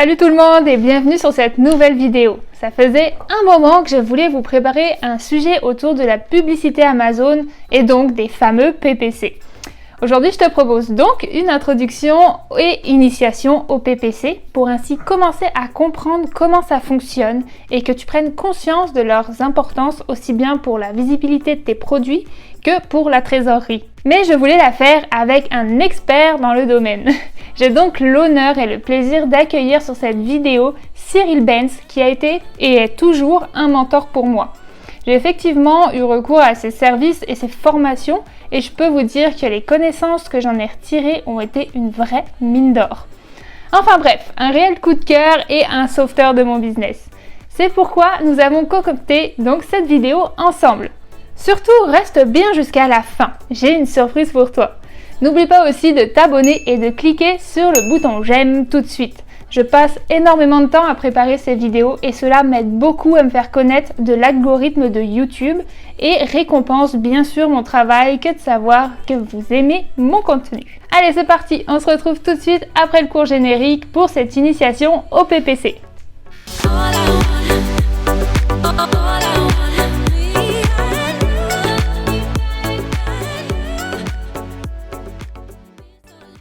Salut tout le monde et bienvenue sur cette nouvelle vidéo. Ça faisait un moment que je voulais vous préparer un sujet autour de la publicité Amazon et donc des fameux PPC. Aujourd'hui, je te propose donc une introduction et initiation au PPC pour ainsi commencer à comprendre comment ça fonctionne et que tu prennes conscience de leurs importances aussi bien pour la visibilité de tes produits que pour la trésorerie. Mais je voulais la faire avec un expert dans le domaine. J'ai donc l'honneur et le plaisir d'accueillir sur cette vidéo Cyril Benz qui a été et est toujours un mentor pour moi. J'ai effectivement eu recours à ses services et ses formations et je peux vous dire que les connaissances que j'en ai retirées ont été une vraie mine d'or. Enfin bref, un réel coup de cœur et un sauveteur de mon business. C'est pourquoi nous avons concocté donc cette vidéo ensemble. Surtout, reste bien jusqu'à la fin, j'ai une surprise pour toi. N'oublie pas aussi de t'abonner et de cliquer sur le bouton j'aime tout de suite. Je passe énormément de temps à préparer ces vidéos et cela m'aide beaucoup à me faire connaître de l'algorithme de YouTube et récompense bien sûr mon travail que de savoir que vous aimez mon contenu. Allez, c'est parti, on se retrouve tout de suite après le cours générique pour cette initiation au PPC.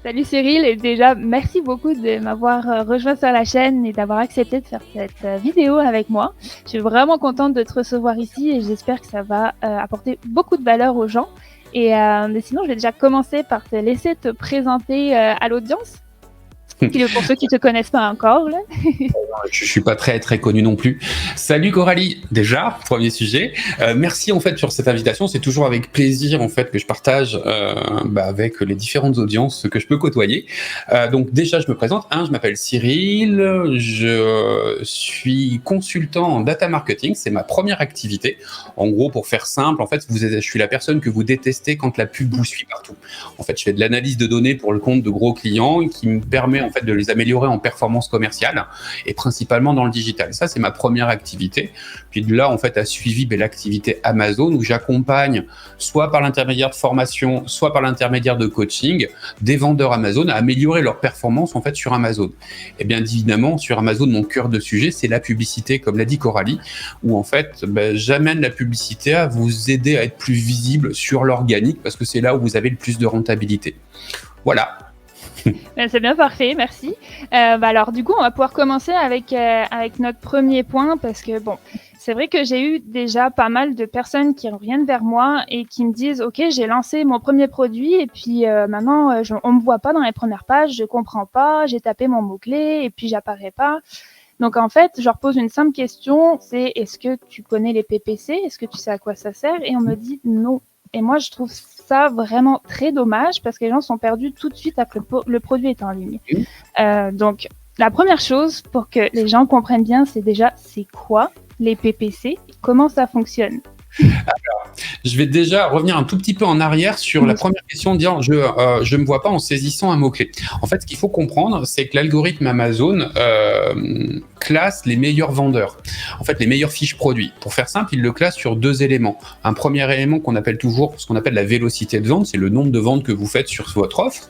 Salut Cyril et déjà merci beaucoup de m'avoir rejoint sur la chaîne et d'avoir accepté de faire cette vidéo avec moi. Je suis vraiment contente de te recevoir ici et j'espère que ça va apporter beaucoup de valeur aux gens. Mais sinon, je vais déjà commencer par te laisser te présenter à l'audience. Pour ceux qui te connaissent pas encore, là. Je suis pas très connu non plus. Salut Coralie, déjà premier sujet. Merci en fait sur cette invitation. C'est toujours avec plaisir en fait que je partage avec les différentes audiences que je peux côtoyer. Donc déjà je me présente. Je m'appelle Cyril. Je suis consultant en data marketing. C'est ma première activité. En gros, pour faire simple, en fait, je suis la personne que vous détestez quand la pub vous suit partout. En fait, je fais de l'analyse de données pour le compte de gros clients qui me permet en fait de les améliorer en performance commerciale et principalement dans le digital. Ça, c'est ma première activité. Puis de là, en fait, a suivi l'activité Amazon où j'accompagne soit par l'intermédiaire de formation, soit par l'intermédiaire de coaching, des vendeurs Amazon à améliorer leur performance en fait sur Amazon. Et bien évidemment, sur Amazon, mon cœur de sujet, c'est la publicité, comme l'a dit Coralie, où en fait, j'amène la publicité à vous aider à être plus visible sur l'organique parce que c'est là où vous avez le plus de rentabilité. Voilà. C'est bien, parfait, merci. Alors du coup, on va pouvoir commencer avec notre premier point parce que bon, c'est vrai que j'ai eu déjà pas mal de personnes qui reviennent vers moi et qui me disent « Ok, j'ai lancé mon premier produit et puis maintenant, on me voit pas dans les premières pages, je comprends pas, j'ai tapé mon mot-clé et puis j'apparais pas. » Donc en fait, je leur pose une simple question, c'est « Est-ce que tu connais les PPC? Est-ce que tu sais à quoi ça sert ?» Et on me dit « Non ». Et moi, je trouve ça vraiment très dommage parce que les gens sont perdus tout de suite après le produit est en ligne. Donc, la première chose pour que les gens comprennent bien, c'est déjà c'est quoi les PPC et comment ça fonctionne. Alors, je vais déjà revenir un tout petit peu en arrière sur la première question de dire je me vois pas en saisissant un mot-clé. En fait, ce qu'il faut comprendre, c'est que l'algorithme Amazon classe les meilleurs vendeurs. En fait, les meilleures fiches produits. Pour faire simple, il le classe sur deux éléments. Un premier élément qu'on appelle toujours ce qu'on appelle la vélocité de vente, c'est le nombre de ventes que vous faites sur votre offre,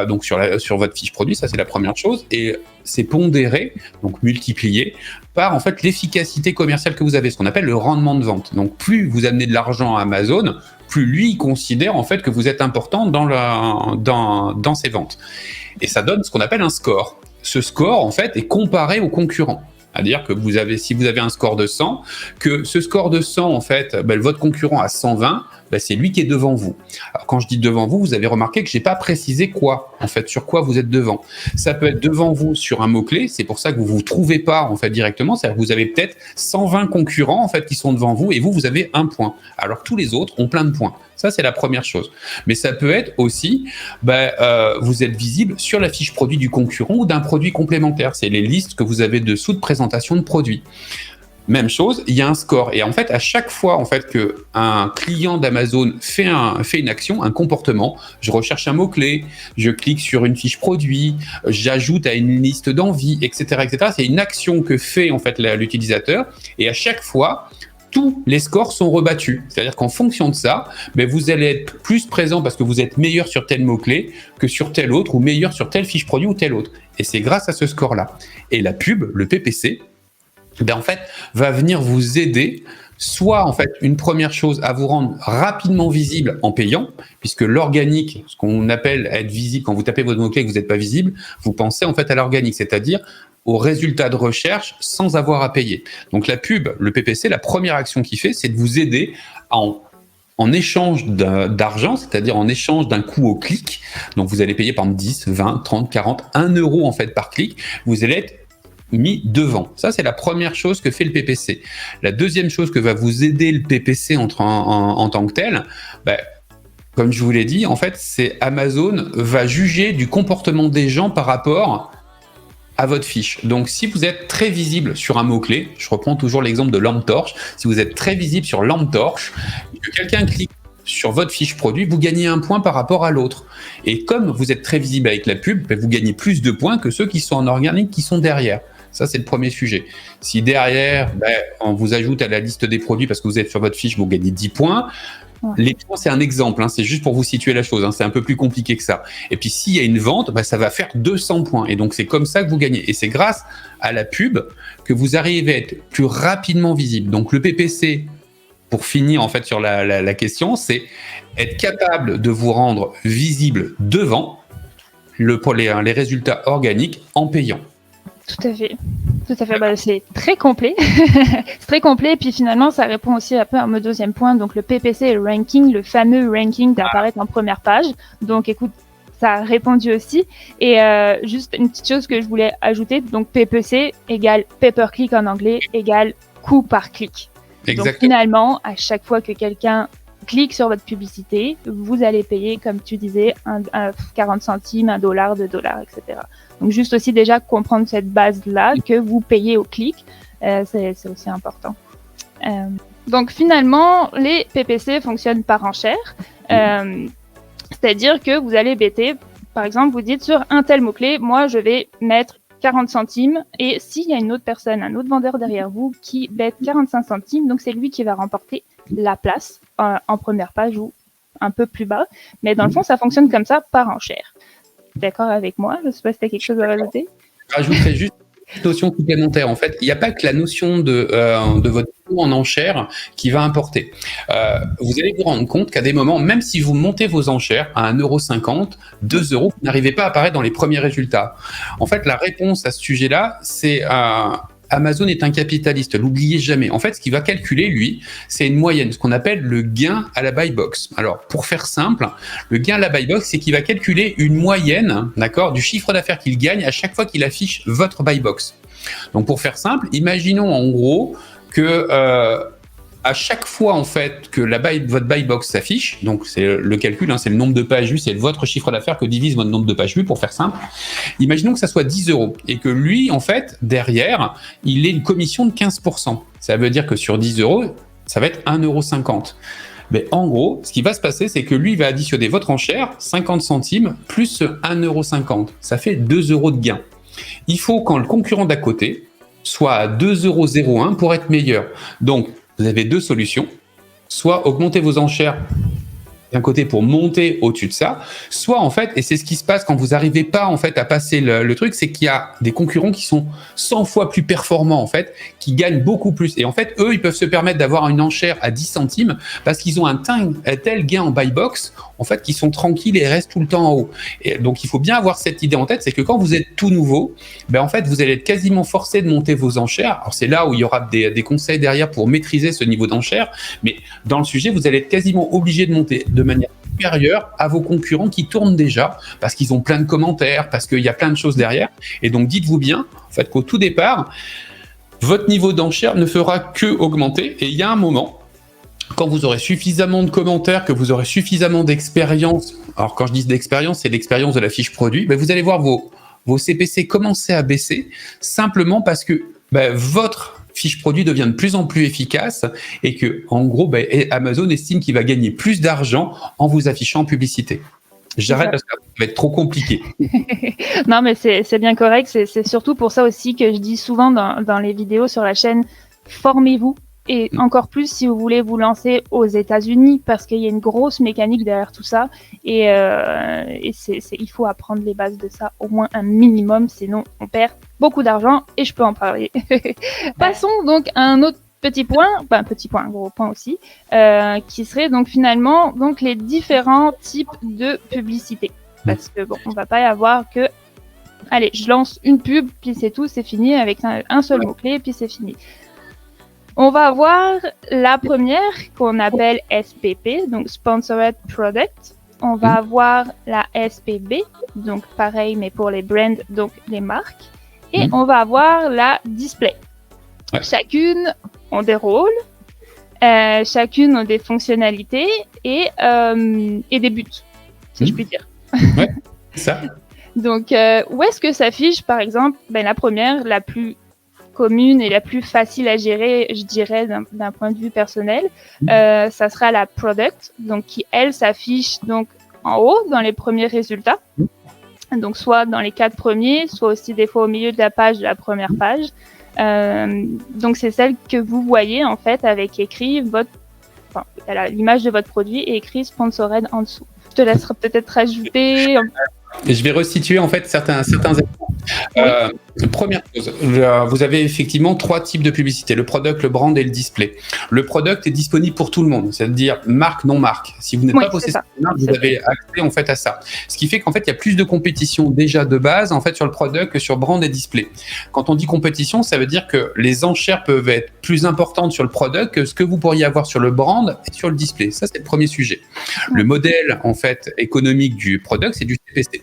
donc sur votre fiche produit, ça c'est la première chose. Et c'est pondéré, donc multiplié, par en fait l'efficacité commerciale que vous avez, ce qu'on appelle le rendement de vente. Donc plus vous amenez de l'argent à Amazon, plus lui il considère en fait que vous êtes important dans ses ventes. Et ça donne ce qu'on appelle un score. Ce score en fait est comparé aux concurrents. C'est-à-dire que si vous avez un score de 100, que ce score de 100, en fait, votre concurrent a 120, c'est lui qui est devant vous. Alors, quand je dis devant vous, vous avez remarqué que j'ai pas précisé quoi, en fait, sur quoi vous êtes devant. Ça peut être devant vous sur un mot-clé, c'est pour ça que vous trouvez pas, en fait, directement. C'est-à-dire que vous avez peut-être 120 concurrents, en fait, qui sont devant vous et vous avez un point. Alors que tous les autres ont plein de points. Ça, c'est la première chose. Mais ça peut être aussi, vous êtes visible sur la fiche produit du concurrent ou d'un produit complémentaire. C'est les listes que vous avez dessous de présentation de produits. Même chose, il y a un score. Et en fait, à chaque fois en fait, qu'un client d'Amazon fait une action, un comportement, je recherche un mot-clé, je clique sur une fiche produit, j'ajoute à une liste d'envie, etc., etc. C'est une action que fait en fait l'utilisateur. Et à chaque fois, tous les scores sont rebattus. C'est-à-dire qu'en fonction de ça, vous allez être plus présent parce que vous êtes meilleur sur tel mot-clé que sur tel autre, ou meilleur sur telle fiche produit ou tel autre. Et c'est grâce à ce score-là. Et la pub, le PPC, en fait, va venir vous aider, soit en fait une première chose, à vous rendre rapidement visible en payant, puisque l'organique, ce qu'on appelle être visible, quand vous tapez votre mot-clé et que vous n'êtes pas visible, vous pensez en fait à l'organique, c'est-à-dire aux résultats de recherche sans avoir à payer. Donc la pub, le PPC, la première action qu'il fait, c'est de vous aider en échange d'argent, c'est-à-dire en échange d'un coût au clic. Donc vous allez payer par exemple 10, 20, 30, 40, 1 euro en fait par clic, vous allez être mis devant. Ça, c'est la première chose que fait le PPC. La deuxième chose que va vous aider le PPC en tant que tel, comme je vous l'ai dit, en fait, c'est Amazon va juger du comportement des gens par rapport à votre fiche. Donc, si vous êtes très visible sur un mot-clé, je reprends toujours l'exemple de lampe torche, si vous êtes très visible sur lampe torche, que quelqu'un clique sur votre fiche produit, vous gagnez un point par rapport à l'autre. Et comme vous êtes très visible avec la pub, vous gagnez plus de points que ceux qui sont en organique, qui sont derrière. Ça, c'est le premier sujet. Si derrière, on vous ajoute à la liste des produits parce que vous êtes sur votre fiche, vous gagnez 10 points. Les points, c'est un exemple, c'est juste pour vous situer la chose, c'est un peu plus compliqué que ça. Et puis, s'il y a une vente, ça va faire 200 points. Et donc, c'est comme ça que vous gagnez. Et c'est grâce à la pub que vous arrivez à être plus rapidement visible. Donc, le PPC, pour finir en fait sur la question, c'est être capable de vous rendre visible devant pour les résultats organiques en payant. Tout à fait. C'est très complet. C'est très complet. Et puis finalement, ça répond aussi un peu à mon deuxième point. Donc le PPC et le ranking, le fameux ranking d'apparaître en première page. Donc écoute, ça a répondu aussi. Et juste une petite chose que je voulais ajouter. Donc PPC égale pay-per-click en anglais égale coût par clic. Exactement. Donc finalement, à chaque fois que quelqu'un clique sur votre publicité, vous allez payer, comme tu disais, 40 centimes, $1, $2, etc. Donc juste aussi déjà comprendre cette base-là que vous payez au clic, c'est aussi important. Donc finalement, les PPC fonctionnent par enchère, c'est-à-dire que vous allez bêter, par exemple, vous dites sur un tel mot-clé, moi je vais mettre 40 centimes, et s'il y a une autre personne, un autre vendeur derrière vous qui bête 45 centimes, donc c'est lui qui va remporter la place en première page ou un peu plus bas. Mais dans le fond, ça fonctionne comme ça par enchère. D'accord avec moi? Je ne sais pas si tu as quelque chose à rajouter. Je rajouterais juste une notion complémentaire. En fait, il n'y a pas que la notion de votre coût en enchère qui va importer. Vous allez vous rendre compte qu'à des moments, même si vous montez vos enchères à 1,50 €, 2 €, vous n'arrivez pas à apparaître dans les premiers résultats. En fait, la réponse à ce sujet-là, c'est Amazon est un capitaliste, l'oubliez jamais. En fait, ce qu'il va calculer, lui, c'est une moyenne, ce qu'on appelle le gain à la buy box. Alors, pour faire simple, le gain à la buy box, c'est qu'il va calculer une moyenne, d'accord, du chiffre d'affaires qu'il gagne à chaque fois qu'il affiche votre buy box. Donc, pour faire simple, imaginons en gros que à chaque fois en fait que votre buy box s'affiche, donc c'est le calcul, c'est le nombre de pages vues, c'est votre chiffre d'affaires que divise votre nombre de pages vues, pour faire simple. Imaginons que ça soit 10 € et que lui, en fait, derrière, il ait une commission de 15%. Ça veut dire que sur 10 €, ça va être 1,50 €. Mais en gros, ce qui va se passer, c'est que lui, il va additionner votre enchère, 50 centimes, plus 1,50 €. Ça fait 2 € de gain. Il faut quand le concurrent d'à côté soit à 2,01 € pour être meilleur. Donc, vous avez deux solutions, soit augmenter vos enchères d'un côté pour monter au-dessus de ça, soit en fait, et c'est ce qui se passe quand vous n'arrivez pas en fait à passer le truc, c'est qu'il y a des concurrents qui sont 100 fois plus performants en fait, qui gagnent beaucoup plus. Et en fait, eux, ils peuvent se permettre d'avoir une enchère à 10 centimes parce qu'ils ont un tel gain en buy box, en fait, qu'ils sont tranquilles et restent tout le temps en haut. Et donc, il faut bien avoir cette idée en tête, c'est que quand vous êtes tout nouveau, en fait, vous allez être quasiment forcé de monter vos enchères. Alors, c'est là où il y aura des conseils derrière pour maîtriser ce niveau d'enchère, mais dans le sujet, vous allez être quasiment obligé de monter de manière supérieure à vos concurrents qui tournent déjà, parce qu'ils ont plein de commentaires, parce qu'il y a plein de choses derrière. Et donc, dites-vous bien, en fait, qu'au tout départ, votre niveau d'enchère ne fera que augmenter. Et il y a un moment, quand vous aurez suffisamment de commentaires, que vous aurez suffisamment d'expérience, alors quand je dis d'expérience, c'est l'expérience de la fiche produit, vous allez voir vos CPC commencer à baisser, simplement parce que votre fiche produit devient de plus en plus efficace et que, en gros, Amazon estime qu'il va gagner plus d'argent en vous affichant en publicité. J'arrête parce que ça va être trop compliqué. Non, mais c'est bien correct. C'est surtout pour ça aussi que je dis souvent dans les vidéos sur la chaîne, formez-vous, et encore plus si vous voulez vous lancer aux États-Unis, parce qu'il y a une grosse mécanique derrière tout ça, et il faut apprendre les bases de ça, au moins un minimum, sinon on perd beaucoup d'argent, et je peux en parler. Passons donc à un autre petit point, un gros point aussi, qui serait donc finalement donc les différents types de publicité. Parce que bon, on va pas y avoir que, allez, je lance une pub, puis c'est tout, c'est fini, avec un seul mot-clé, puis c'est fini. On va avoir la première qu'on appelle SPP, donc Sponsored Product. On va avoir la SPB, donc pareil, mais pour les brands, donc les marques. Et on va avoir la Display. Ouais. Chacune ont des rôles, chacune ont des fonctionnalités et des buts, si je puis dire. Ouais, ça. Donc, où est-ce que s'affiche, par exemple, la première, la plus commune et la plus facile à gérer, je dirais, d'un point de vue personnel, ça sera la product, donc qui, elle, s'affiche donc en haut dans les premiers résultats. Donc, soit dans les 4 premiers, soit aussi des fois au milieu de la page, de la première page. Donc, c'est celle que vous voyez, en fait, avec écrit l'image de votre produit et écrit Sponsored en dessous. Je te laisserai peut-être rajouter. Et je vais resituer en fait certains éléments. Première chose, vous avez effectivement 3 types de publicité, le product, le brand et le display. Le product est disponible pour tout le monde, c'est-à-dire marque, non marque. Si vous n'êtes pas possesseur de marque, vous avez accès en fait à ça. Ce qui fait qu'en fait, il y a plus de compétition déjà de base en fait sur le product que sur brand et display. Quand on dit compétition, ça veut dire que les enchères peuvent être plus importantes sur le product que ce que vous pourriez avoir sur le brand et sur le display. Ça, c'est le premier sujet. Le modèle en fait économique du product, c'est du CPC.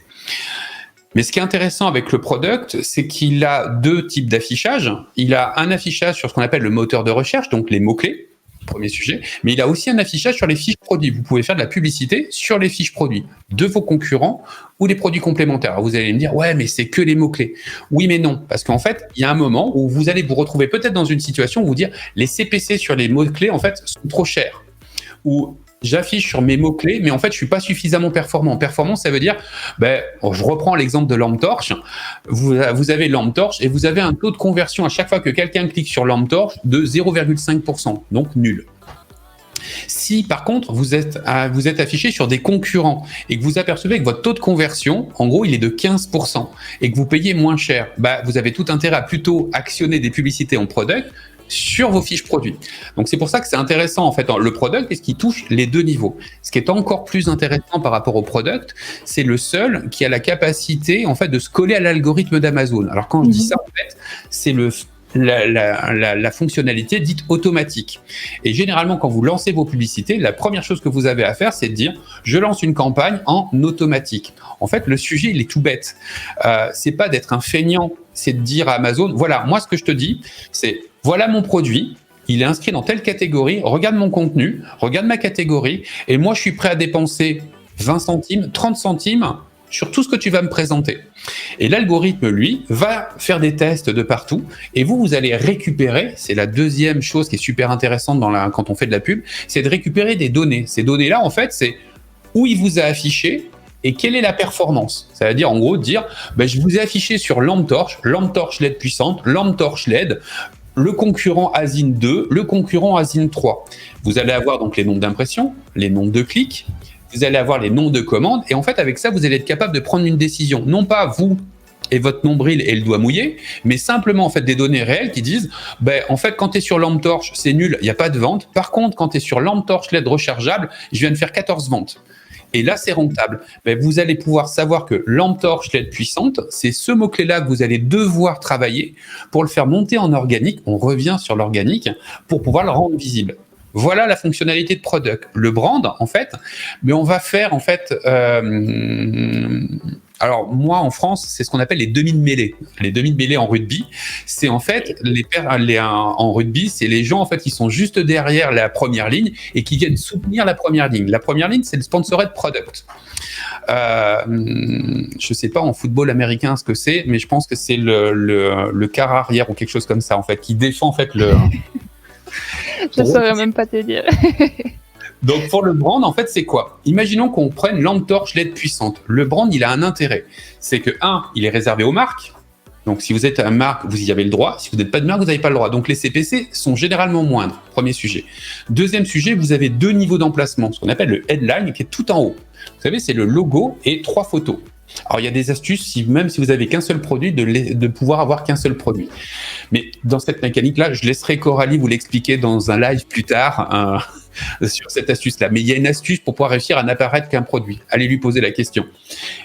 Mais ce qui est intéressant avec le product, c'est qu'il a 2 types d'affichage. Il a un affichage sur ce qu'on appelle le moteur de recherche, donc les mots-clés, premier sujet, mais il a aussi un affichage sur les fiches produits. Vous pouvez faire de la publicité sur les fiches produits de vos concurrents ou des produits complémentaires. Alors vous allez me dire, ouais, mais c'est que les mots-clés. Oui, mais non, parce qu'en fait, il y a un moment où vous allez vous retrouver peut-être dans une situation où vous dire, les CPC sur les mots-clés, en fait, sont trop chers. Ou j'affiche sur mes mots-clés, mais en fait, je suis pas suffisamment performant. Performance, ça veut dire, je reprends l'exemple de lampe torche. Vous avez lampe torche et vous avez un taux de conversion à chaque fois que quelqu'un clique sur lampe torche de 0,5%, donc nul. Si par contre vous êtes affiché sur des concurrents et que vous apercevez que votre taux de conversion, en gros, il est de 15% et que vous payez moins cher, vous avez tout intérêt à plutôt actionner des publicités en product sur vos fiches produits. Donc c'est pour ça que c'est intéressant en fait le product parce qu'il touche les 2 niveaux. Ce qui est encore plus intéressant par rapport au product, c'est le seul qui a la capacité en fait de se coller à l'algorithme d'Amazon. Alors quand je dis ça en fait, c'est la fonctionnalité dite automatique. Et généralement, quand vous lancez vos publicités, la première chose que vous avez à faire, c'est de dire « je lance une campagne en automatique ». En fait, le sujet, il est tout bête. C'est pas d'être un feignant, c'est de dire à Amazon « voilà, moi, ce que je te dis, c'est voilà mon produit, il est inscrit dans telle catégorie, regarde mon contenu, regarde ma catégorie, et moi, je suis prêt à dépenser 20 centimes, 30 centimes sur tout ce que tu vas me présenter. » Et l'algorithme, lui, va faire des tests de partout et vous allez récupérer, c'est la deuxième chose qui est super intéressante quand on fait de la pub, c'est de récupérer des données. Ces données-là, en fait, c'est où il vous a affiché et quelle est la performance. Ça veut dire, en gros, dire, je vous ai affiché sur lampe torche LED puissante, lampe torche LED, le concurrent Asine 2, le concurrent Asine 3. Vous allez avoir donc les nombres d'impressions, les nombres de clics, vous allez avoir les noms de commandes, et en fait, avec ça, vous allez être capable de prendre une décision. Non pas vous et votre nombril et le doigt mouillé, mais simplement en fait des données réelles qui disent, en fait, quand tu es sur lampe torche, c'est nul, il n'y a pas de vente. Par contre, quand tu es sur lampe torche LED rechargeable, je viens de faire 14 ventes. Et là, c'est rentable. Vous allez pouvoir savoir que lampe torche LED puissante, c'est ce mot-clé-là que vous allez devoir travailler pour le faire monter en organique. On revient sur l'organique pour pouvoir le rendre visible. Voilà la fonctionnalité de product. Le brand, en fait, mais on va faire, en fait, alors moi, en France, c'est ce qu'on appelle les demi de mêlée. Les demi de mêlée en rugby, c'est en fait, en rugby, c'est les gens, en fait, qui sont juste derrière la première ligne et qui viennent soutenir la première ligne. La première ligne, c'est le sponsored product. Je sais pas en football américain ce que c'est, mais je pense que c'est le quart arrière ou quelque chose comme ça, en fait, qui défend, en fait, le... Je ne saurais même pas te dire. Donc pour le brand, en fait, c'est quoi? Imaginons qu'on prenne lampe torche LED puissante. Le brand, il a un intérêt. C'est que, il est réservé aux marques. Donc, si vous êtes une marque, vous y avez le droit. Si vous n'êtes pas de marque, vous n'avez pas le droit. Donc, les CPC sont généralement moindres. Premier sujet. Deuxième sujet, vous avez 2 niveaux d'emplacement, ce qu'on appelle le headline, qui est tout en haut. Vous savez, c'est le logo et 3 photos. Alors, il y a des astuces, même si vous n'avez qu'un seul produit, de pouvoir avoir qu'un seul produit. Mais dans cette mécanique-là, je laisserai Coralie vous l'expliquer dans un live plus tard sur cette astuce-là. Mais il y a une astuce pour pouvoir réussir à n'apparaître qu'un produit. Allez lui poser la question.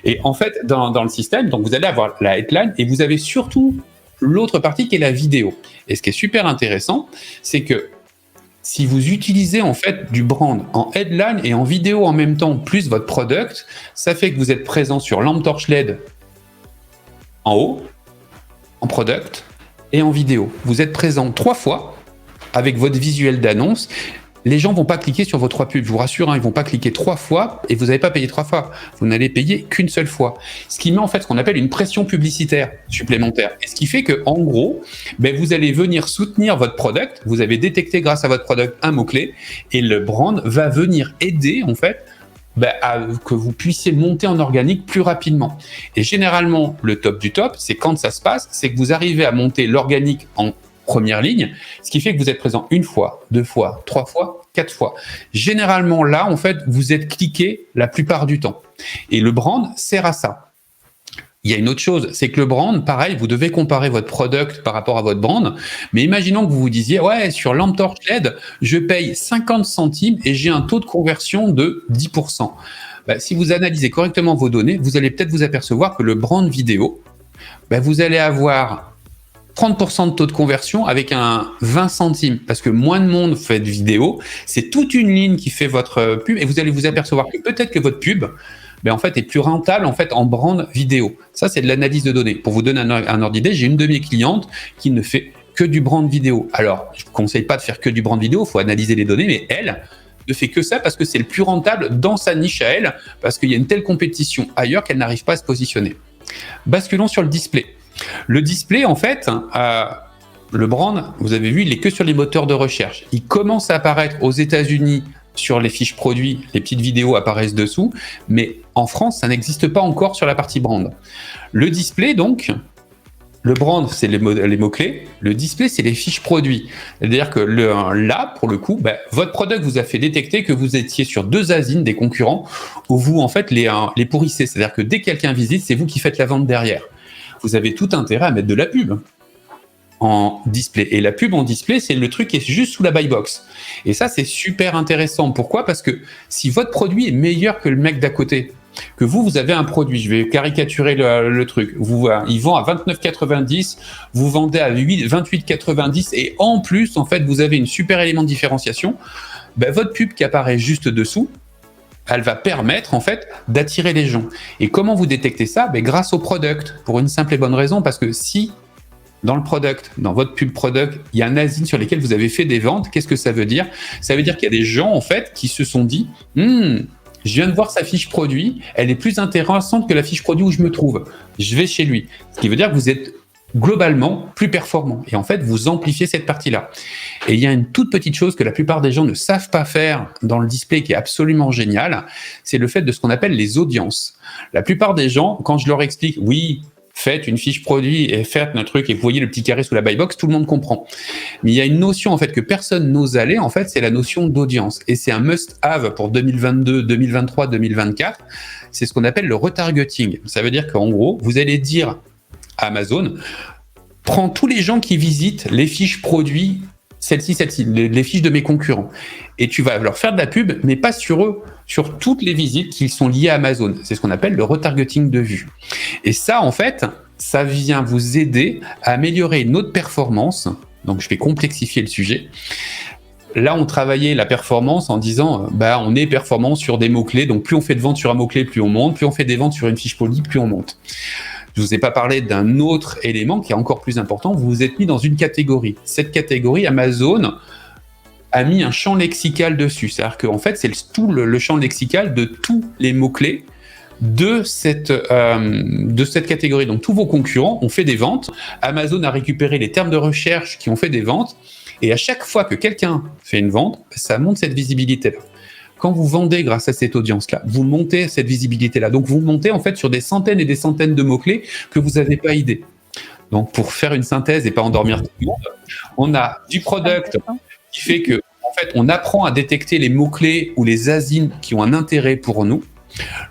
Et en fait, dans le système, donc vous allez avoir la headline et vous avez surtout l'autre partie qui est la vidéo. Et ce qui est super intéressant, c'est que si vous utilisez en fait du brand en headline et en vidéo en même temps, plus votre product, ça fait que vous êtes présent sur lampe torche LED en haut, en product et en vidéo. Vous êtes présent 3 fois avec votre visuel d'annonce. Les gens vont pas cliquer sur vos 3 pubs, je vous rassure, ils vont pas cliquer 3 fois et vous n'avez pas payé 3 fois. Vous n'allez payer qu'une seule fois. Ce qui met en fait ce qu'on appelle une pression publicitaire supplémentaire. Et ce qui fait que, en gros, vous allez venir soutenir votre product. Vous avez détecté grâce à votre product un mot-clé et le brand va venir aider en fait à que vous puissiez monter en organique plus rapidement. Et généralement, le top du top, c'est quand ça se passe, c'est que vous arrivez à monter l'organique en première ligne, ce qui fait que vous êtes présent 1 fois, 2 fois, 3 fois, 4 fois. Généralement, là, en fait, vous êtes cliqué la plupart du temps. Et le brand sert à ça. Il y a une autre chose, c'est que le brand, pareil, vous devez comparer votre product par rapport à votre brand. Mais imaginons que vous vous disiez, ouais, sur lampe torche LED, je paye 50 centimes et j'ai un taux de conversion de 10%. Si vous analysez correctement vos données, vous allez peut-être vous apercevoir que le brand vidéo, vous allez avoir 30% de taux de conversion avec un 20 centimes, parce que moins de monde fait de vidéo, c'est toute une ligne qui fait votre pub, et vous allez vous apercevoir que peut-être que votre pub, en fait, est plus rentable en fait en brand vidéo. Ça, c'est de l'analyse de données. Pour vous donner un ordre d'idée, j'ai une de mes clientes qui ne fait que du brand vidéo. Alors, je ne vous conseille pas de faire que du brand vidéo, il faut analyser les données, mais elle ne fait que ça parce que c'est le plus rentable dans sa niche à elle, parce qu'il y a une telle compétition ailleurs qu'elle n'arrive pas à se positionner. Basculons sur le display. Le display, en fait, le brand, vous avez vu, il est que sur les moteurs de recherche. Il commence à apparaître aux États-Unis sur les fiches produits, les petites vidéos apparaissent dessous, mais en France, ça n'existe pas encore sur la partie brand. Le display, donc, le brand, c'est les mots-clés, le display, c'est les fiches produits. C'est-à-dire que là, pour le coup, votre product vous a fait détecter que vous étiez sur 2 asines des concurrents où vous, en fait, les pourrissez. C'est-à-dire que dès que quelqu'un visite, c'est vous qui faites la vente derrière. Vous avez tout intérêt à mettre de la pub en display. Et la pub en display, c'est le truc qui est juste sous la buy box. Et ça, c'est super intéressant. Pourquoi ? Parce que si votre produit est meilleur que le mec d'à côté, que vous avez un produit, je vais caricaturer le truc, il vend à 29,90, vous vendez à 28,90 et en plus, en fait, vous avez une super élément de différenciation, votre pub qui apparaît juste dessous, elle va permettre en fait d'attirer les gens. Et comment vous détectez ça ? Grâce au product, pour une simple et bonne raison, parce que si dans le product, dans votre pub product, il y a un asine sur lesquels vous avez fait des ventes, qu'est-ce que ça veut dire ? Ça veut dire qu'il y a des gens en fait qui se sont dit je viens de voir sa fiche produit, elle est plus intéressante que la fiche produit où je me trouve. Je vais chez lui. Ce qui veut dire que vous êtes globalement plus performant. Et en fait, vous amplifiez cette partie-là. Et il y a une toute petite chose que la plupart des gens ne savent pas faire dans le display qui est absolument génial, c'est le fait de ce qu'on appelle les audiences. La plupart des gens, quand je leur explique, oui, faites une fiche produit et faites notre truc et vous voyez le petit carré sous la buy box, tout le monde comprend. Mais il y a une notion en fait que personne n'ose aller, en fait, c'est la notion d'audience. Et c'est un must-have pour 2022, 2023, 2024. C'est ce qu'on appelle le retargeting. Ça veut dire qu'en gros, vous allez dire à Amazon, prends tous les gens qui visitent les fiches produits, celle-ci, les fiches de mes concurrents. Et tu vas leur faire de la pub, mais pas sur eux, sur toutes les visites qui sont liées à Amazon. C'est ce qu'on appelle le retargeting de vue. Et ça, en fait, ça vient vous aider à améliorer notre performance. Donc, je vais complexifier le sujet. Là, on travaillait la performance en disant, on est performant sur des mots-clés. Donc, plus on fait de ventes sur un mot-clé, plus on monte. Plus on fait des ventes sur une fiche produit, plus on monte. Je ne vous ai pas parlé d'un autre élément qui est encore plus important. Vous vous êtes mis dans une catégorie. Cette catégorie, Amazon a mis un champ lexical dessus. C'est-à-dire qu'en fait, c'est tout le champ lexical de tous les mots-clés de cette catégorie. Donc, tous vos concurrents ont fait des ventes. Amazon a récupéré les termes de recherche qui ont fait des ventes. Et à chaque fois que quelqu'un fait une vente, ça monte cette visibilité-là. Quand vous vendez grâce à cette audience-là, vous montez cette visibilité-là. Donc, vous montez en fait sur des centaines et des centaines de mots-clés que vous n'avez pas idée. Donc, pour faire une synthèse et pas endormir tout le monde, on a du product qui fait que, en fait, on apprend à détecter les mots-clés ou les asines qui ont un intérêt pour nous.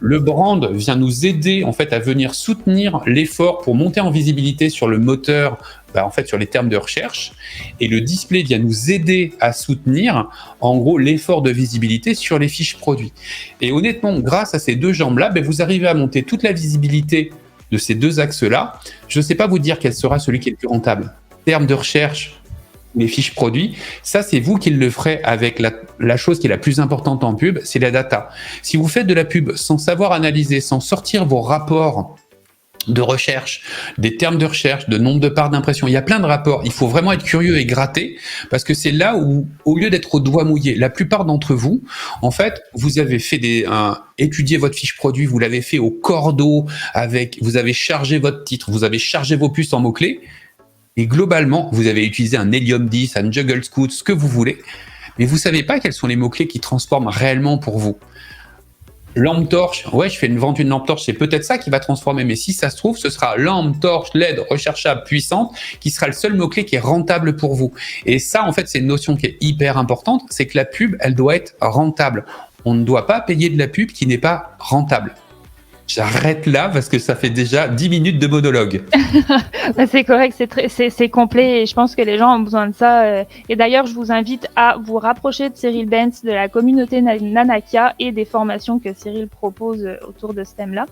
Le brand vient nous aider, en fait, à venir soutenir l'effort pour monter en visibilité sur le moteur, en fait, sur les termes de recherche. Et le display vient nous aider à soutenir, en gros, l'effort de visibilité sur les fiches produits. Et honnêtement, grâce à ces deux jambes-là, vous arrivez à monter toute la visibilité de ces deux axes-là. Je ne sais pas vous dire quel sera celui qui est le plus rentable. Termes de recherche, les fiches produits, ça c'est vous qui le ferez avec la chose qui est la plus importante en pub, c'est la data. Si vous faites de la pub sans savoir analyser, sans sortir vos rapports de recherche, des termes de recherche, de nombre de parts d'impression, il y a plein de rapports, il faut vraiment être curieux et gratter, parce que c'est là où, au lieu d'être au doigt mouillé, la plupart d'entre vous, en fait, vous avez fait étudié votre fiche produit, vous l'avez fait au cordeau, vous avez chargé votre titre, vous avez chargé vos puces en mots-clés, et globalement, vous avez utilisé un Helium 10, un Juggle Scout, ce que vous voulez, mais vous savez pas quels sont les mots-clés qui transforment réellement pour vous. Lampe torche, ouais, je fais une vente d'une lampe torche, c'est peut-être ça qui va transformer, mais si ça se trouve, ce sera lampe torche LED recherchable puissante qui sera le seul mot-clé qui est rentable pour vous. Et ça, en fait, c'est une notion qui est hyper importante, c'est que la pub, elle doit être rentable. On ne doit pas payer de la pub qui n'est pas rentable. J'arrête là parce que ça fait déjà 10 minutes de monologue. C'est correct, c'est complet et je pense que les gens ont besoin de ça. Et d'ailleurs, je vous invite à vous rapprocher de Cyril Benz, de la communauté Nanakia et des formations que Cyril propose autour de ce thème-là.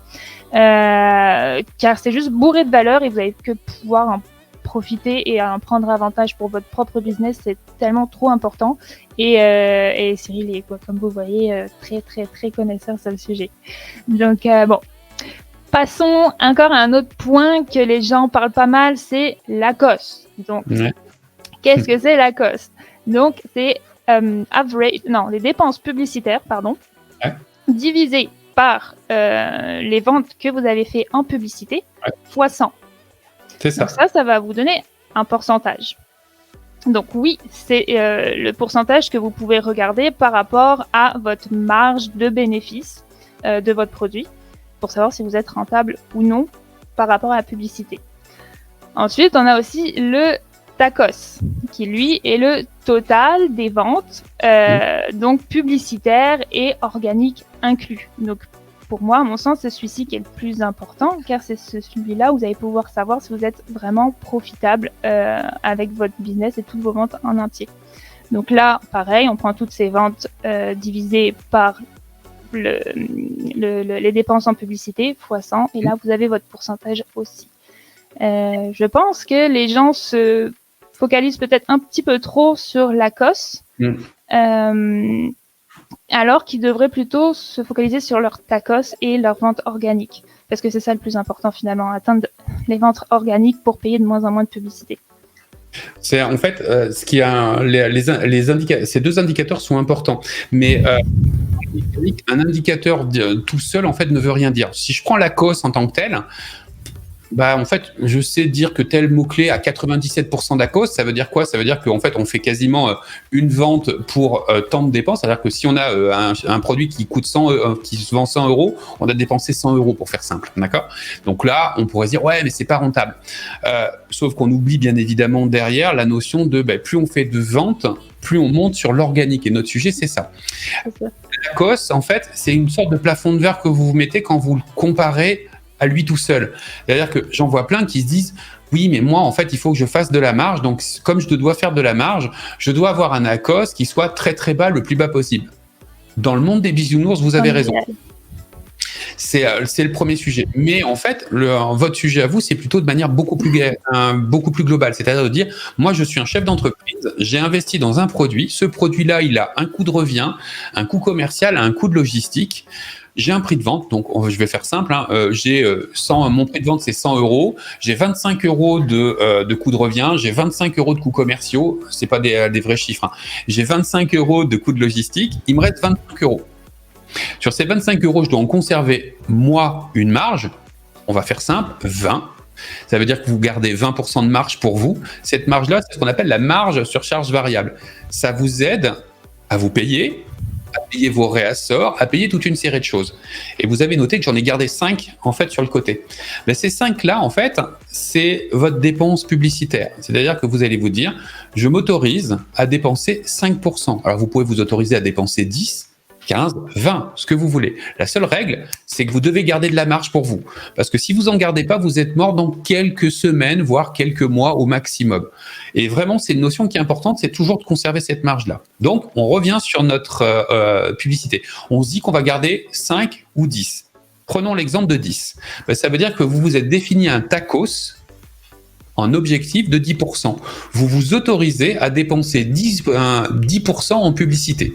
Car c'est juste bourré de valeur et vous n'avez que pouvoir en profiter et en prendre avantage pour votre propre business. C'est tellement trop important. Et Cyril est, comme vous voyez, très, très, très connaisseur sur le sujet. Donc, bon. Passons encore à un autre point que les gens parlent pas mal, c'est Lacoste. Donc, qu'est-ce que c'est Lacoste? Donc, c'est les dépenses publicitaires, divisées par les ventes que vous avez fait en publicité, fois 100. C'est ça. Donc ça va vous donner un pourcentage. Donc oui, c'est le pourcentage que vous pouvez regarder par rapport à votre marge de bénéfice de votre produit, pour savoir si vous êtes rentable ou non par rapport à la publicité. Ensuite, on a aussi le TACOS, qui lui est le total des ventes, donc publicitaires et organiques inclus. Donc pour moi, à mon sens, c'est celui-ci qui est le plus important, car c'est celui-là où vous allez pouvoir savoir si vous êtes vraiment profitable avec votre business et toutes vos ventes en entier. Donc là, pareil, on prend toutes ces ventes divisées par les dépenses en publicité, fois 100, et là, vous avez votre pourcentage aussi. Je pense que les gens se focalisent peut-être un petit peu trop sur Lacoste, alors qu'ils devraient plutôt se focaliser sur leur TACOS et leur vente organique. Parce que c'est ça le plus important finalement, atteindre les ventes organiques pour payer de moins en moins de publicité. C'est en fait ce qui a ces deux indicateurs sont importants, mais un indicateur tout seul en fait ne veut rien dire. Si je prends Lacoste en tant que tel, en fait, je sais dire que tel mot-clé a 97% d'ACOS, ça veut dire quoi? Ça veut dire qu'en fait, on fait quasiment une vente pour tant de dépenses. C'est-à-dire que si on a un produit qui coûte qui se vend 100 €, on a dépensé 100 € pour faire simple, d'accord? Donc là, on pourrait se dire, ouais, mais c'est pas rentable. Sauf qu'on oublie bien évidemment derrière la notion de plus on fait de ventes, plus on monte sur l'organique. Et notre sujet, c'est ça. L'ACOS, en fait, c'est une sorte de plafond de verre que vous mettez quand vous le comparez à lui tout seul. C'est-à-dire que j'en vois plein qui se disent oui, mais moi, en fait, il faut que je fasse de la marge. Donc, comme je dois faire de la marge, je dois avoir un ACOS qui soit très, très bas, le plus bas possible. Dans le monde des bisounours, vous avez raison. C'est le premier sujet. Mais en fait, votre sujet à vous, c'est plutôt de manière beaucoup plus globale. C'est-à-dire de dire, moi, je suis un chef d'entreprise, j'ai investi dans un produit. Ce produit-là, il a un coût de revient, un coût commercial, un coût de logistique. J'ai un prix de vente, donc je vais faire simple. Mon prix de vente, c'est 100 €. J'ai 25 € de coût de revient. J'ai 25 € de coûts commerciaux. C'est pas des vrais chiffres. J'ai 25 € de coût de logistique. Il me reste 25 €. Sur ces 25 €, je dois en conserver, moi, une marge. On va faire simple, 20. Ça veut dire que vous gardez 20% de marge pour vous. Cette marge-là, c'est ce qu'on appelle la marge sur charge variable. Ça vous aide à vous payer à payer vos réassorts, à payer toute une série de choses. Et vous avez noté que j'en ai gardé 5 en fait sur le côté. Mais ces 5-là, en fait, c'est votre dépense publicitaire. C'est-à-dire que vous allez vous dire, je m'autorise à dépenser 5%. Alors vous pouvez vous autoriser à dépenser 10, 15, 20, ce que vous voulez. La seule règle, c'est que vous devez garder de la marge pour vous. Parce que si vous en gardez pas, vous êtes mort dans quelques semaines, voire quelques mois au maximum. Et vraiment, c'est une notion qui est importante, c'est toujours de conserver cette marge-là. Donc, on revient sur notre publicité. On se dit qu'on va garder 5 ou 10. Prenons l'exemple de 10. Ben, ça veut dire que vous vous êtes défini un tacos en objectif de 10%. Vous vous autorisez à dépenser 10% en publicité.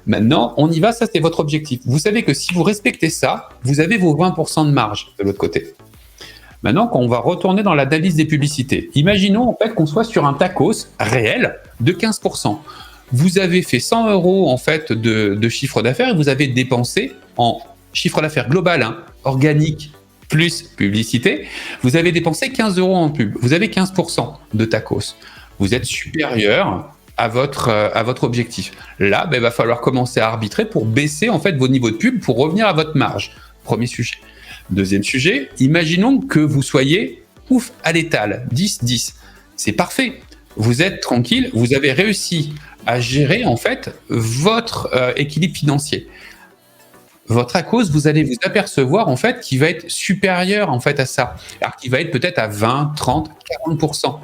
Maintenant, on y va, ça c'est votre objectif. Vous savez que si vous respectez ça, vous avez vos 20% de marge de l'autre côté. Maintenant, quand on va retourner dans l'analyse des publicités, imaginons en fait qu'on soit sur un tacos réel de 15%. Vous avez fait 100 € en fait de chiffre d'affaires et vous avez dépensé en chiffre d'affaires global, organique, plus publicité, vous avez dépensé 15 € en pub. Vous avez 15% de tacos. Vous êtes supérieur à votre objectif. Là, il va falloir commencer à arbitrer pour baisser en fait vos niveaux de pub pour revenir à votre marge. Premier sujet. Deuxième sujet, imaginons que vous soyez à l'étal, 10-10. C'est parfait. Vous êtes tranquille, vous avez réussi à gérer en fait votre équilibre financier. Votre tacos, vous allez vous apercevoir en fait qu'il va être supérieur en fait à ça. Alors qu'il va être peut-être à 20, 30, 40%.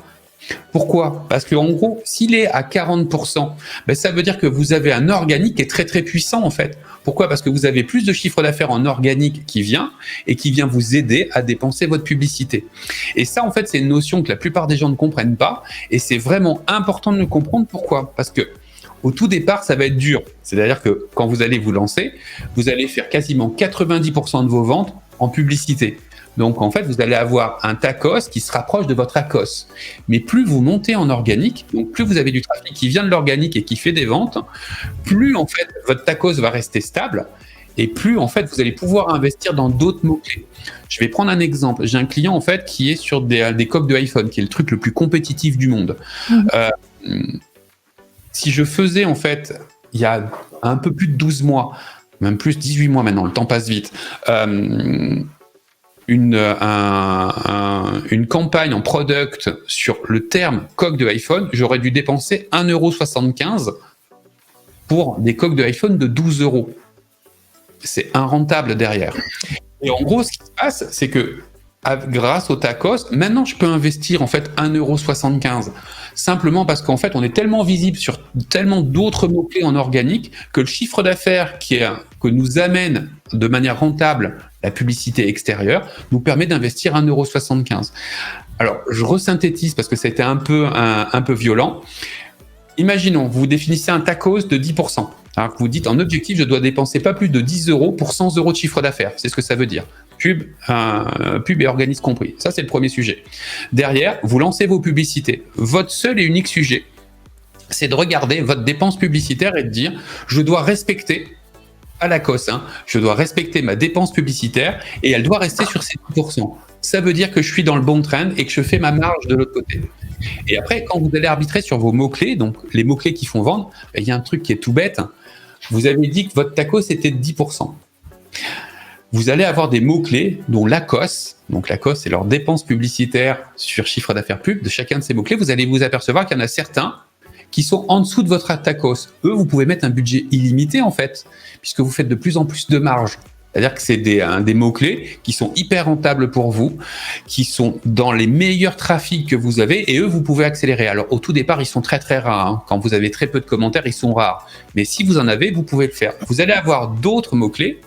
Pourquoi ? Parce qu'en gros, s'il est à 40%, ça veut dire que vous avez un organique qui est très très puissant en fait. Pourquoi ? Parce que vous avez plus de chiffre d'affaires en organique qui vient et qui vient vous aider à dépenser votre publicité. Et ça en fait, c'est une notion que la plupart des gens ne comprennent pas et c'est vraiment important de le comprendre. Pourquoi ? Parce que au tout départ, ça va être dur. C'est-à-dire que quand vous allez vous lancer, vous allez faire quasiment 90% de vos ventes en publicité. Donc, en fait, vous allez avoir un tacos qui se rapproche de votre ACOS. Mais plus vous montez en organique, donc plus vous avez du trafic qui vient de l'organique et qui fait des ventes, plus, en fait, votre tacos va rester stable et plus, en fait, vous allez pouvoir investir dans d'autres mots-clés. Je vais prendre un exemple. J'ai un client, en fait, qui est sur des coques de iPhone, qui est le truc le plus compétitif du monde. Si je faisais, en fait, il y a un peu plus de 12 mois, même plus 18 mois maintenant, le temps passe vite, une campagne en product sur le terme coque de iPhone, j'aurais dû dépenser 1,75 € pour des coques de iPhone de 12 €. C'est irrentable derrière. Et en gros, ce qui se passe, c'est que grâce au tacos, maintenant je peux investir en fait 1,75 €. Simplement parce qu'en fait, on est tellement visible sur tellement d'autres mots-clés en organique que le chiffre d'affaires que nous amène de manière rentable la publicité extérieure nous permet d'investir 1,75 €. Alors, je resynthétise parce que c'était un peu violent. Imaginons, vous définissez un tacos de 10%. Alors que vous dites, en objectif, je dois dépenser pas plus de 10 € pour 100 € de chiffre d'affaires. C'est ce que ça veut dire. Pub et organisme compris. Ça, c'est le premier sujet. Derrière, vous lancez vos publicités. Votre seul et unique sujet, c'est de regarder votre dépense publicitaire et de dire, je dois respecter, à la COS, je dois respecter ma dépense publicitaire et elle doit rester sur ces 10%. Ça veut dire que je suis dans le bon trend et que je fais ma marge de l'autre côté. Et après, quand vous allez arbitrer sur vos mots-clés, donc les mots-clés qui font vendre, il y a un truc qui est tout bête. Vous avez dit que votre tacos était de 10%. Vous allez avoir des mots-clés dont l'ACOS, donc l'ACOS, c'est leur dépense publicitaire sur chiffre d'affaires pub, de chacun de ces mots-clés, vous allez vous apercevoir qu'il y en a certains qui sont en dessous de votre tacos. Eux, vous pouvez mettre un budget illimité, en fait, puisque vous faites de plus en plus de marge. C'est-à-dire que c'est des mots-clés qui sont hyper rentables pour vous, qui sont dans les meilleurs trafics que vous avez, et eux, vous pouvez accélérer. Alors, au tout départ, ils sont très, très rares. Quand vous avez très peu de commentaires, ils sont rares. Mais si vous en avez, vous pouvez le faire. Vous allez avoir d'autres mots-clés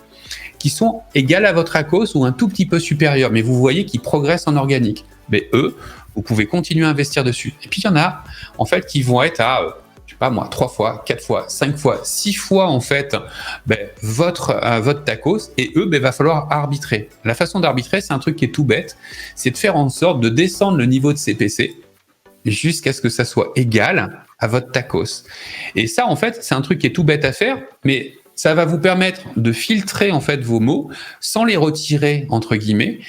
qui sont égales à votre ACOS ou un tout petit peu supérieurs, mais vous voyez qu'ils progressent en organique. Mais eux, vous pouvez continuer à investir dessus. Et puis, il y en a, en fait, qui vont être à, 3 fois, 4 fois, 5 fois, 6 fois, en fait, votre tacos, et eux, va falloir arbitrer. La façon d'arbitrer, c'est un truc qui est tout bête, c'est de faire en sorte de descendre le niveau de CPC jusqu'à ce que ça soit égal à votre tacos. Et ça, en fait, c'est un truc qui est tout bête à faire, mais ça va vous permettre de filtrer, en fait, vos mots sans les retirer, entre guillemets,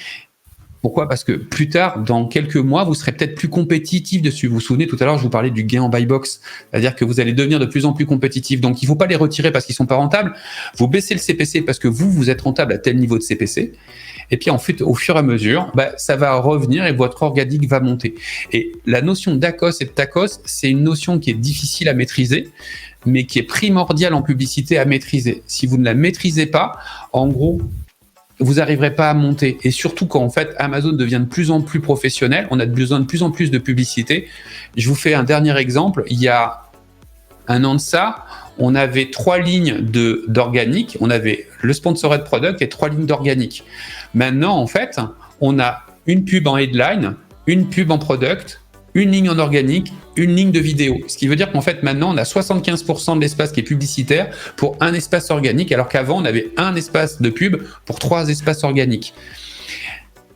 Pourquoi ? Parce que plus tard, dans quelques mois, vous serez peut-être plus compétitif dessus. Vous vous souvenez, tout à l'heure, je vous parlais du gain en buy box. C'est-à-dire que vous allez devenir de plus en plus compétitif. Donc, il ne faut pas les retirer parce qu'ils ne sont pas rentables. Vous baissez le CPC parce que vous êtes rentable à tel niveau de CPC. Et puis, en fait, au fur et à mesure, ça va revenir et votre organique va monter. Et la notion d'ACOS et de TACOS, c'est une notion qui est difficile à maîtriser, mais qui est primordiale en publicité à maîtriser. Si vous ne la maîtrisez pas, en gros, vous n'arriverez pas à monter. Et surtout quand en fait Amazon devient de plus en plus professionnel, on a besoin de plus en plus de publicité. Je vous fais un dernier exemple. Il y a un an de ça, on avait 3 lignes d'organique. On avait le sponsored product et 3 lignes d'organique. Maintenant, en fait, on a une pub en headline, une pub en product, une ligne en organique, une ligne de vidéo. Ce qui veut dire qu'en fait, maintenant, on a 75% de l'espace qui est publicitaire pour un espace organique, alors qu'avant, on avait un espace de pub pour 3 espaces organiques.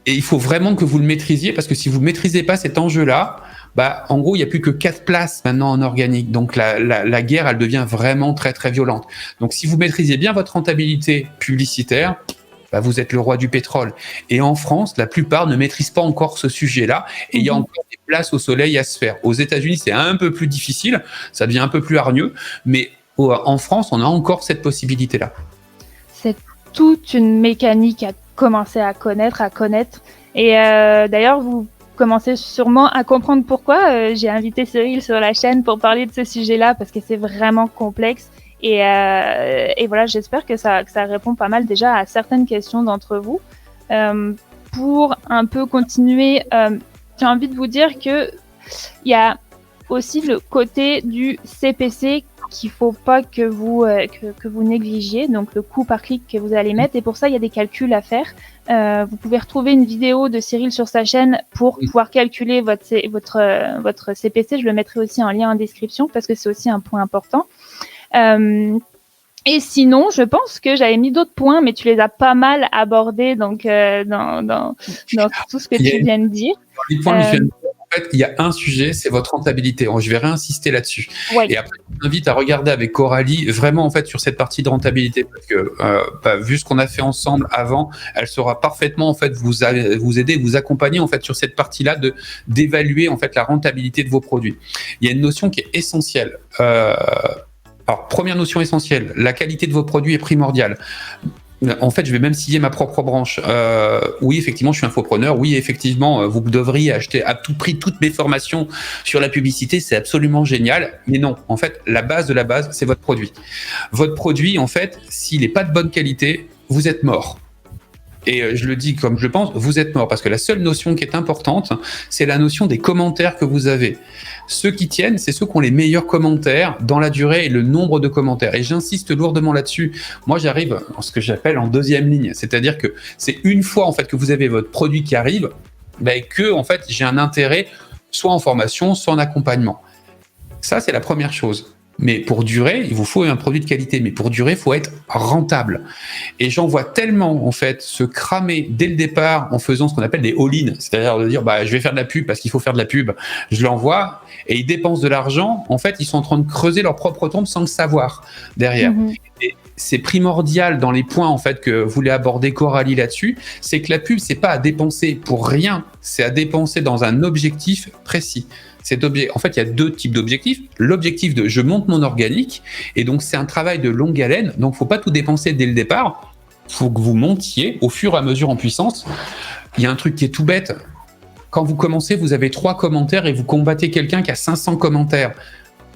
Et il faut vraiment que vous le maîtrisiez, parce que si vous ne maîtrisez pas cet enjeu-là, en gros, il n'y a plus que 4 places maintenant en organique. Donc, la guerre, elle devient vraiment très, très violente. Donc, si vous maîtrisez bien votre rentabilité publicitaire, vous êtes le roi du pétrole. Et en France, la plupart ne maîtrisent pas encore ce sujet-là. Et il y a encore des places au soleil à se faire. Aux États-Unis, c'est un peu plus difficile. Ça devient un peu plus hargneux. Mais en France, on a encore cette possibilité-là. C'est toute une mécanique à commencer à connaître. Et d'ailleurs, vous commencez sûrement à comprendre pourquoi j'ai invité Cyril sur la chaîne pour parler de ce sujet-là, parce que c'est vraiment complexe. Et voilà, j'espère que ça répond pas mal déjà à certaines questions d'entre vous. Pour un peu continuer, j'ai envie de vous dire que il y a aussi le côté du CPC qu'il faut pas que vous négligiez, donc le coût par clic que vous allez mettre. Et pour ça, il y a des calculs à faire. Vous pouvez retrouver une vidéo de Cyril sur sa chaîne pour pouvoir calculer votre CPC. Je le mettrai aussi en lien en description parce que c'est aussi un point important. Et sinon, je pense que j'avais mis d'autres points, mais tu les as pas mal abordés donc dans tout ce que tu viens de dire. Les points, en fait, il y a un sujet, c'est votre rentabilité. Je vais réinsister là-dessus. Ouais. Et après, je vous invite à regarder avec Coralie vraiment en fait sur cette partie de rentabilité, parce que vu ce qu'on a fait ensemble avant, elle saura parfaitement en fait vous aider, vous accompagner en fait sur cette partie-là d'évaluer en fait la rentabilité de vos produits. Il y a une notion qui est essentielle. Alors, première notion essentielle, la qualité de vos produits est primordiale. En fait, je vais même citer ma propre branche. Oui, effectivement, je suis infopreneur. Oui, effectivement, vous devriez acheter à tout prix toutes mes formations sur la publicité. C'est absolument génial. Mais non, en fait, la base de la base, c'est votre produit. Votre produit, en fait, s'il n'est pas de bonne qualité, vous êtes mort. Et je le dis comme je le pense, vous êtes mort. Parce que la seule notion qui est importante, c'est la notion des commentaires que vous avez. Ceux qui tiennent, c'est ceux qui ont les meilleurs commentaires dans la durée et le nombre de commentaires. Et j'insiste lourdement là-dessus. Moi, j'arrive en ce que j'appelle en deuxième ligne. C'est-à-dire que c'est une fois en fait que vous avez votre produit qui arrive, que en fait j'ai un intérêt soit en formation, soit en accompagnement. Ça, c'est la première chose. Mais pour durer, il vous faut un produit de qualité. Mais pour durer, il faut être rentable. Et j'en vois tellement, en fait, se cramer dès le départ en faisant ce qu'on appelle des all-in. C'est-à-dire de dire, je vais faire de la pub parce qu'il faut faire de la pub. Je l'envoie et ils dépensent de l'argent. En fait, ils sont en train de creuser leur propre tombe sans le savoir derrière. Et c'est primordial dans les points, en fait, que voulait aborder Coralie là-dessus. C'est que la pub, c'est pas à dépenser pour rien. C'est à dépenser dans un objectif précis. En fait, il y a 2 types d'objectifs. L'objectif de je monte mon organique, et donc c'est un travail de longue haleine. Donc, il ne faut pas tout dépenser dès le départ. Il faut que vous montiez au fur et à mesure en puissance. Il y a un truc qui est tout bête. Quand vous commencez, vous avez 3 commentaires et vous combattez quelqu'un qui a 500 commentaires.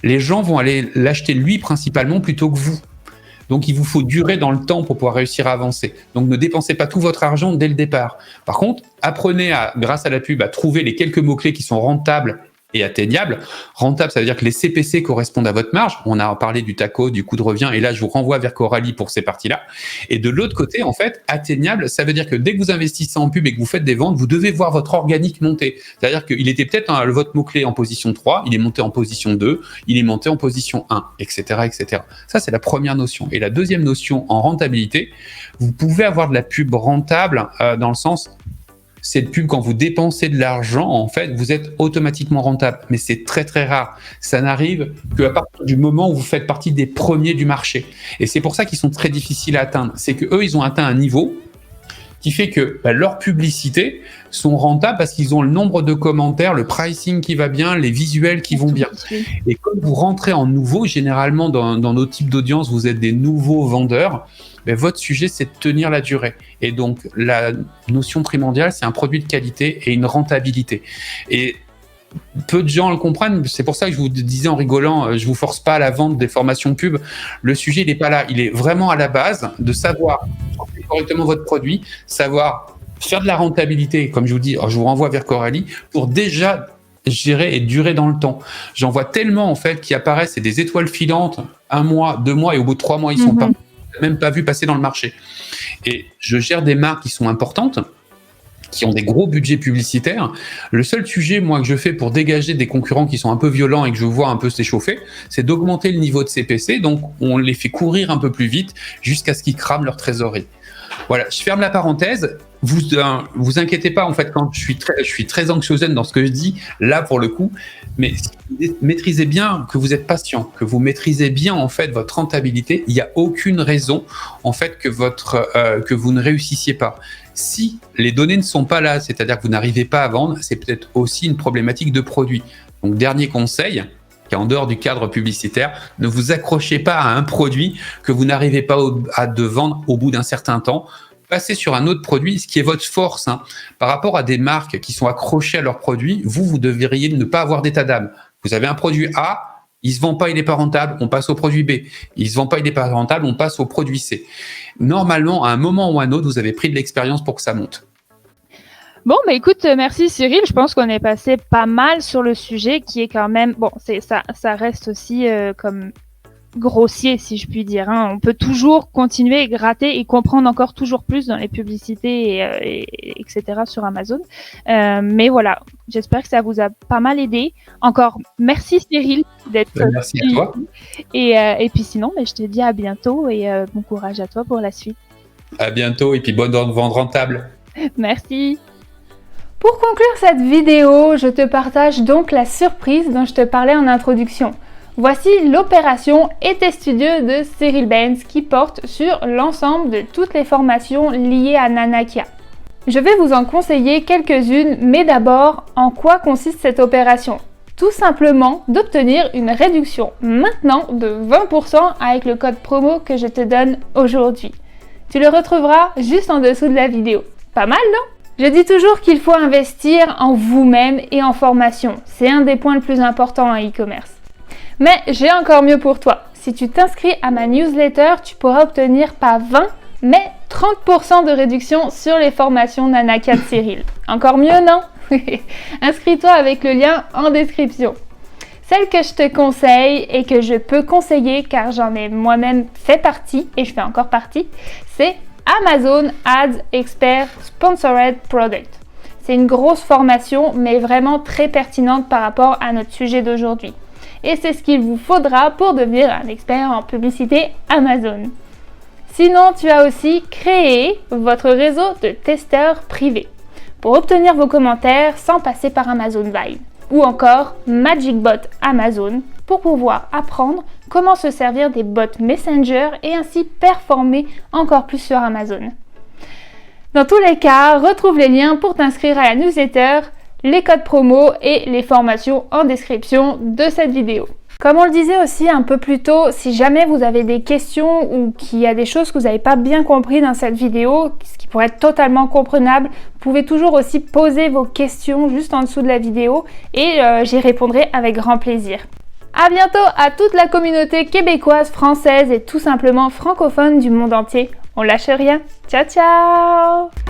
Les gens vont aller l'acheter lui principalement plutôt que vous. Donc, il vous faut durer dans le temps pour pouvoir réussir à avancer. Donc, ne dépensez pas tout votre argent dès le départ. Par contre, apprenez grâce à la pub, à trouver les quelques mots-clés qui sont rentables et atteignable. Rentable, ça veut dire que les CPC correspondent à votre marge. On a parlé du TACO, du coût de revient, et là, je vous renvoie vers Coralie pour ces parties-là. Et de l'autre côté, en fait, atteignable, ça veut dire que dès que vous investissez en pub et que vous faites des ventes, vous devez voir votre organique monter. C'est-à-dire qu'il était peut-être votre mot-clé en position 3, il est monté en position 2, il est monté en position 1, etc., etc. Ça, c'est la première notion. Et la deuxième notion en rentabilité, vous pouvez avoir de la pub rentable dans le sens... Cette pub, quand vous dépensez de l'argent, en fait, vous êtes automatiquement rentable. Mais c'est très, très rare. Ça n'arrive qu'à partir du moment où vous faites partie des premiers du marché. Et c'est pour ça qu'ils sont très difficiles à atteindre. C'est qu'eux, ils ont atteint un niveau qui fait que leurs publicités sont rentables parce qu'ils ont le nombre de commentaires, le pricing qui va bien, les visuels qui vont bien. Et quand vous rentrez en nouveau, généralement dans nos types d'audience, vous êtes des nouveaux vendeurs, votre sujet, c'est de tenir la durée. Et donc, la notion primordiale, c'est un produit de qualité et une rentabilité. Et peu de gens le comprennent, c'est pour ça que je vous disais en rigolant, je vous force pas à la vente des formations pub. Le sujet, il n'est pas là, il est vraiment à la base de savoir vendre correctement votre produit, savoir faire de la rentabilité, comme je vous dis, je vous renvoie vers Coralie, pour déjà gérer et durer dans le temps. J'en vois tellement en fait qui apparaissent, c'est des étoiles filantes, 1 mois, 2 mois, et au bout de 3 mois, ils sont même pas vus passer dans le marché. Et je gère des marques qui sont importantes, qui ont des gros budgets publicitaires. Le seul sujet, moi, que je fais pour dégager des concurrents qui sont un peu violents et que je vois un peu s'échauffer, c'est d'augmenter le niveau de CPC. Donc, on les fait courir un peu plus vite jusqu'à ce qu'ils crament leur trésorerie. Voilà, je ferme la parenthèse. Vous inquiétez pas, en fait, quand je suis très anxiogène dans ce que je dis, là, pour le coup, mais maîtrisez bien que vous êtes patient, que vous maîtrisez bien, en fait, votre rentabilité. Il n'y a aucune raison, en fait, que vous ne réussissiez pas. Si les données ne sont pas là, c'est-à-dire que vous n'arrivez pas à vendre, c'est peut-être aussi une problématique de produit. Donc, dernier conseil, qui est en dehors du cadre publicitaire, ne vous accrochez pas à un produit que vous n'arrivez pas à vendre au bout d'un certain temps. Passez sur un autre produit, ce qui est votre force. Par rapport à des marques qui sont accrochées à leurs produits, vous devriez ne pas avoir d'état d'âme. Vous avez un produit A, il ne se vend pas, il n'est pas rentable, on passe au produit B. Il ne se vend pas, il n'est pas rentable, on passe au produit C. Normalement, à un moment ou à un autre, vous avez pris de l'expérience pour que ça monte. Bon, écoute, merci Cyril. Je pense qu'on est passé pas mal sur le sujet qui est quand même... Bon, ça reste aussi comme grossier, si je puis dire. On peut toujours continuer, gratter et comprendre encore toujours plus dans les publicités, etc. sur Amazon. Mais voilà, j'espère que ça vous a pas mal aidé. Encore, merci Cyril d'être merci à toi. Et puis sinon, je te dis à bientôt et bon courage à toi pour la suite. À bientôt et puis bonne vente rentable. Merci. Pour conclure cette vidéo, je te partage donc la surprise dont je te parlais en introduction. Voici l'opération Été Studieux de Cyril Benz qui porte sur l'ensemble de toutes les formations liées à Nanakia. Je vais vous en conseiller quelques-unes, mais d'abord, en quoi consiste cette opération ? Tout simplement d'obtenir une réduction maintenant de 20% avec le code promo que je te donne aujourd'hui. Tu le retrouveras juste en dessous de la vidéo. Pas mal, non ? Je dis toujours qu'il faut investir en vous-même et en formation. C'est un des points les plus importants en e-commerce. Mais j'ai encore mieux pour toi. Si tu t'inscris à ma newsletter, tu pourras obtenir pas 20, mais 30% de réduction sur les formations Nanakia de Cyril. Encore mieux, non ? Inscris-toi avec le lien en description. Celle que je te conseille et que je peux conseiller car j'en ai moi-même fait partie et je fais encore partie, c'est Amazon Ads Expert Sponsored Product. C'est une grosse formation mais vraiment très pertinente par rapport à notre sujet d'aujourd'hui. Et c'est ce qu'il vous faudra pour devenir un expert en publicité Amazon. Sinon, tu as aussi créé votre réseau de testeurs privés pour obtenir vos commentaires sans passer par Amazon Vibe. Ou encore MagicBot Amazon pour pouvoir apprendre comment se servir des bots Messenger et ainsi performer encore plus sur Amazon. Dans tous les cas, retrouve les liens pour t'inscrire à la newsletter, les codes promo et les formations en description de cette vidéo. Comme on le disait aussi un peu plus tôt, si jamais vous avez des questions ou qu'il y a des choses que vous n'avez pas bien compris dans cette vidéo, ce qui pourrait être totalement comprenable, vous pouvez toujours aussi poser vos questions juste en dessous de la vidéo et j'y répondrai avec grand plaisir. À bientôt à toute la communauté québécoise, française et tout simplement francophone du monde entier. On lâche rien. Ciao ciao!